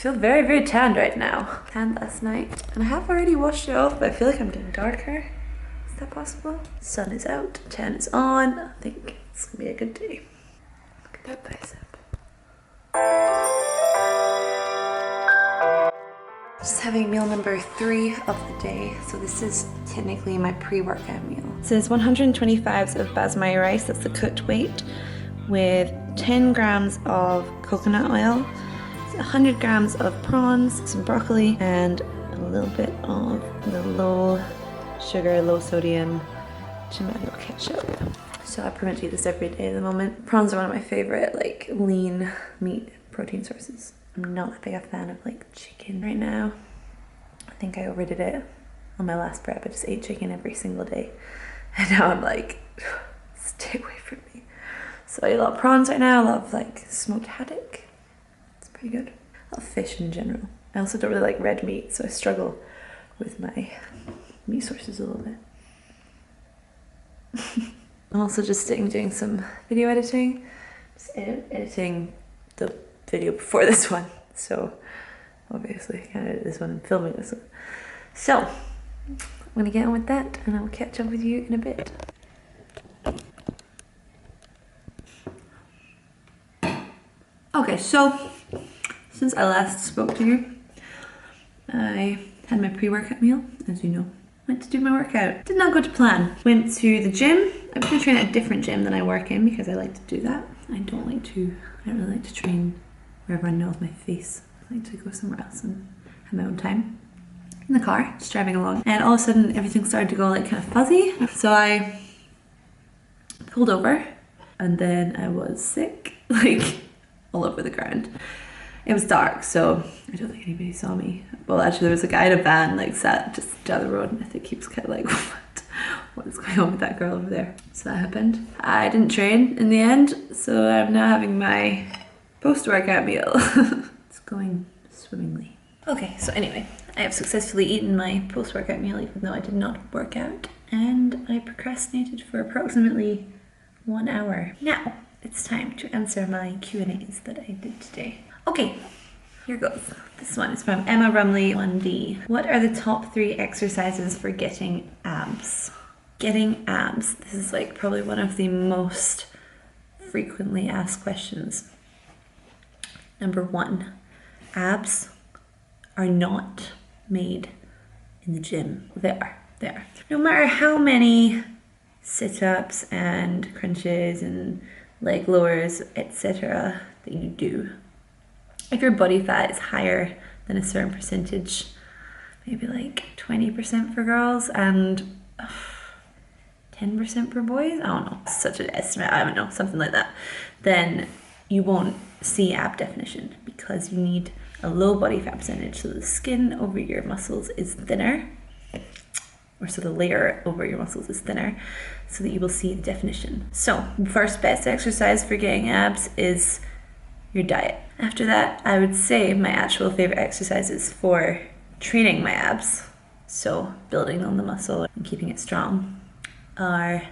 feel very, very tanned right now. Tanned last night. And I have already washed it off, but I feel like I'm getting darker. Is that possible? Sun is out, tan is on. I think it's gonna be a good day. Look at that bicep. Just having meal number 3 of the day. So this is technically my pre-workout meal. So it's 125s of basmati rice, that's the cooked weight, with 10 grams of coconut oil, 100 grams of prawns, some broccoli, and a little bit of the low sugar, low sodium tomato ketchup. So I pretty much eat this every day at the moment. Prawns are one of my favorite like lean meat protein sources. I'm not that big a fan of like chicken right now. I think I overdid it on my last prep. I just ate chicken every single day. And now I'm like, stay away from me. So I eat a lot of prawns right now, a lot of like smoked haddock. It's pretty good. A lot of fish in general. I also don't really like red meat, so I struggle with my meat sources a little bit. I'm also just doing some video editing. Just editing the video before this one. So obviously I can't edit this one and filming this one. So I'm gonna get on with that and I'll catch up with you in a bit. Okay, so since I last spoke to you, I had my pre-workout meal, as you know. Went to do my workout. Did not go to plan. Went to the gym. I'm gonna train at a different gym than I work in because I like to do that. I don't really like to train where everyone knows my face. I like to go somewhere else and have my own time. In the car, just driving along. And all of a sudden everything started to go like kind of fuzzy. So I pulled over and then I was sick, like all over the ground. It was dark, so I don't think anybody saw me. Well, actually there was a guy in a van like sat just down the road and I think he was kind of like, what is going on with that girl over there? So that happened. I didn't train in the end, so I'm now having my post-workout meal. It's going swimmingly. Okay, so anyway, I have successfully eaten my post-workout meal even though I did not work out, and I procrastinated for approximately 1 hour. Now, it's time to answer my Q&As that I did today. Okay, here goes. This one is from Emma Rumley 1D. What are the top 3 exercises for getting abs? Getting abs. This is like probably one of the most frequently asked questions. Number 1, abs are not made in the gym. They are. No matter how many sit-ups and crunches and leg lowers, etc. that you do, if your body fat is higher than a certain percentage, maybe like 20% for girls and 10% for boys, I don't know, such an estimate, I don't know, something like that, then you won't see ab definition because you need a low body fat percentage so the skin over your muscles is thinner, or so the layer over your muscles is thinner, so that you will see the definition. So first best exercise for getting abs is your diet. After that, I would say my actual favorite exercises for training my abs, so building on the muscle and keeping it strong, are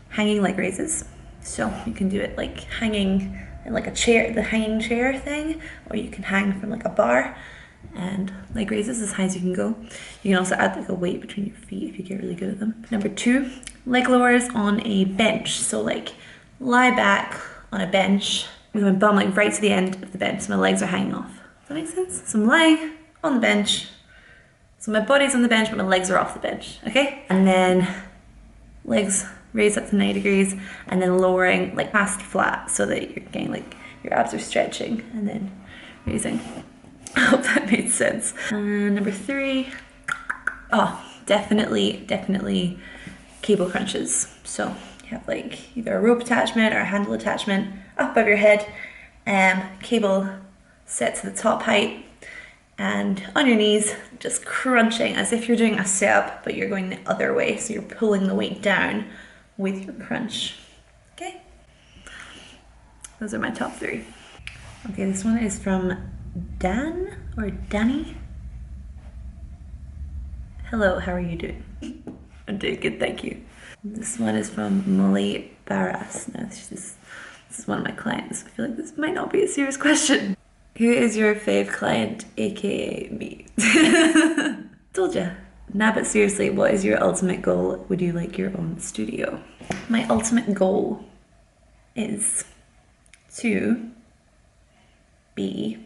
hanging leg raises. So you can do it like hanging in like a chair, the hanging chair thing, or you can hang from like a bar and leg raises as high as you can go. You can also add like a weight between your feet if you get really good at them. Number 2, leg lowers on a bench. So like lie back on a bench with my bum like right to the end of the bench so my legs are hanging off. Does that make sense? So I'm lying on the bench, so my body's on the bench but my legs are off the bench, okay? And then legs raised up to 90 degrees and then lowering like past flat so that you're getting like your abs are stretching and then raising. I hope that made sense. Number 3, definitely cable crunches. So you have like either a rope attachment or a handle attachment up above your head, cable set to the top height, and on your knees, just crunching as if you're doing a sit-up, but you're going the other way, so you're pulling the weight down with your crunch. Okay? Those are my top 3. Okay, this one is from Dan or Danny. Hello, how are you doing? I'm doing good, thank you. This one is from Molly Barras. Now, this is one of my clients. I feel like this might not be a serious question. Who is your fave client, aka me? Told ya. Nah, but seriously, what is your ultimate goal? Would you like your own studio? My ultimate goal is to be...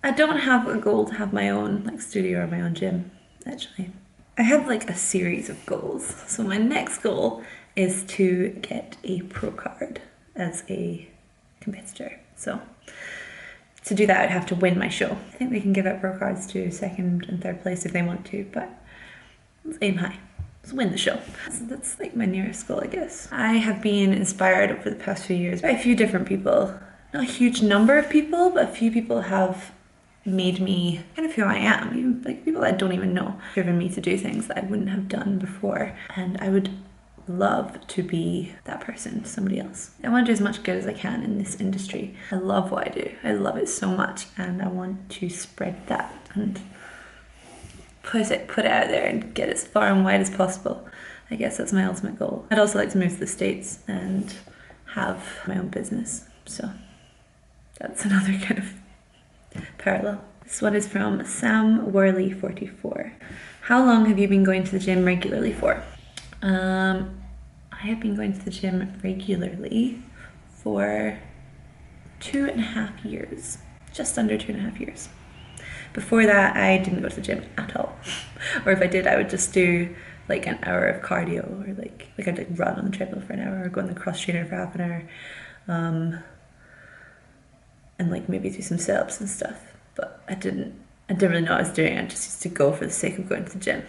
I don't have a goal to have my own like studio or my own gym, actually. I have like a series of goals. So my next goal is to get a pro card as a competitor. So to do that, I'd have to win my show. I think they can give out pro cards to second and third place if they want to, but let's aim high. Let's win the show. So that's like my nearest goal, I guess. I have been inspired over the past few years by a few different people. Not a huge number of people, but a few people have made me kind of who I am. Even like people that I don't even know, driven me to do things that I wouldn't have done before. And I would love to be that person to somebody else. I want to do as much good as I can in this industry. I love what I do. I love it so much, and I want to spread that and put it out there and get as far and wide as possible. I guess that's my ultimate goal. I'd also like to move to the States and have my own business. So that's another kind of parallel. This one is from Sam Worley 44. How long have you been going to the gym regularly for? I have been going to the gym regularly for 2.5 years, just under 2.5 years. Before that, I didn't go to the gym at all. Or if I did, I would just do like an hour of cardio, or like I'd like run on the treadmill for an hour, or go on the cross trainer for half an hour, and like maybe do some sit-ups and stuff. But I didn't really know what I was doing. I just used to go for the sake of going to the gym.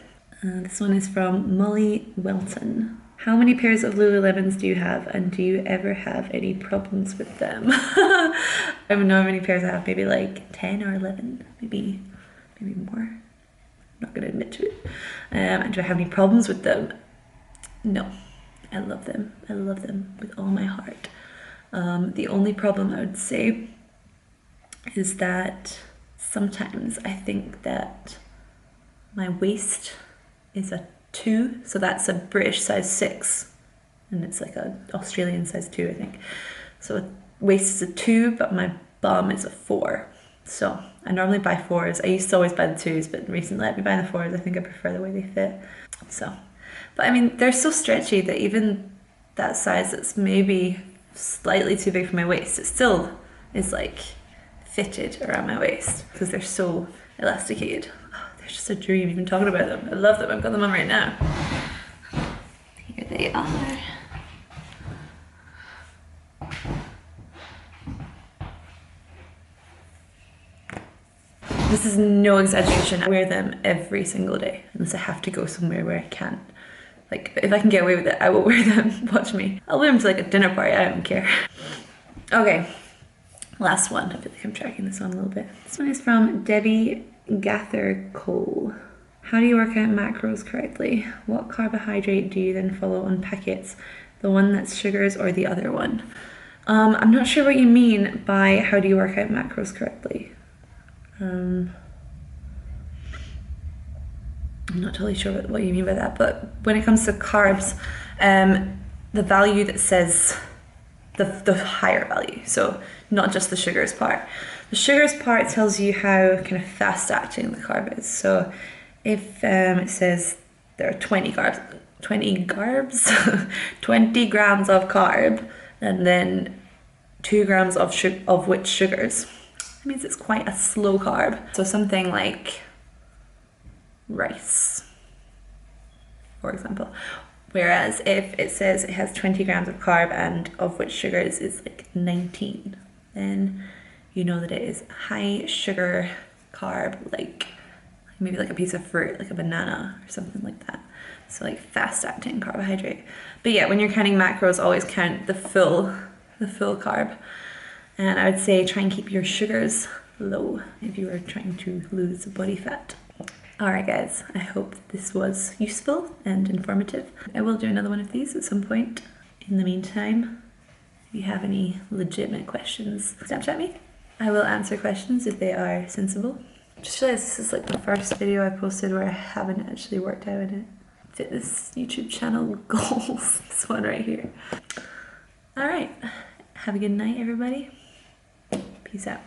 This one is from Molly Welton. How many pairs of Lululemons do you have, and do you ever have any problems with them? I don't know how many pairs I have, maybe like 10 or 11, maybe more. I'm not going to admit to it. And do I have any problems with them? No, I love them. I love them with all my heart. The only problem I would say is that sometimes I think that my waist is a 2, so that's a British size 6, and it's like a Australian size 2, I think. So waist is a 2, but my bum is a 4. So I normally buy 4s. I used to always buy the 2s, but recently I've been buying the 4s. I think I prefer the way they fit. So, but I mean, they're so stretchy that even that size that's maybe slightly too big for my waist, it still is like fitted around my waist because they're so elasticated. They're just a dream even talking about them. I love them. I've got them on right now. Here they are. This is no exaggeration. I wear them every single day unless I have to go somewhere where I can't. Like, if I can get away with it, I will wear them. Watch me. I'll wear them to like a dinner party. I don't care. Okay, last one. I feel like I'm tracking this one a little bit. This one is from Debbie Gather Cole. How do you work out macros correctly? What carbohydrate do you then follow on packets? The one that's sugars or the other one? I'm not sure what you mean by how do you work out macros correctly. I'm not totally sure what you mean by that, but when it comes to carbs, the value that says the higher value, so not just the sugars part. The sugars part tells you how kind of fast acting the carb is. So if it says there are 20 grams of carb, and then 2 grams of which sugars, that means it's quite a slow carb. So something like rice, for example. Whereas if it says it has 20 grams of carb and of which sugars is like 19, then you know that it is high sugar carb, like maybe like a piece of fruit, like a banana or something like that. So like fast acting carbohydrate. But yeah, when you're counting macros, always count the full carb. And I would say try and keep your sugars low if you are trying to lose body fat. Alright guys, I hope this was useful and informative. I will do another one of these at some point. In the meantime, if you have any legitimate questions, Snapchat me. I will answer questions if they are sensible. Just realized this is like the first video I posted where I haven't actually worked out in it. Fitness YouTube channel goals. This one right here. Alright, have a good night everybody. Peace out.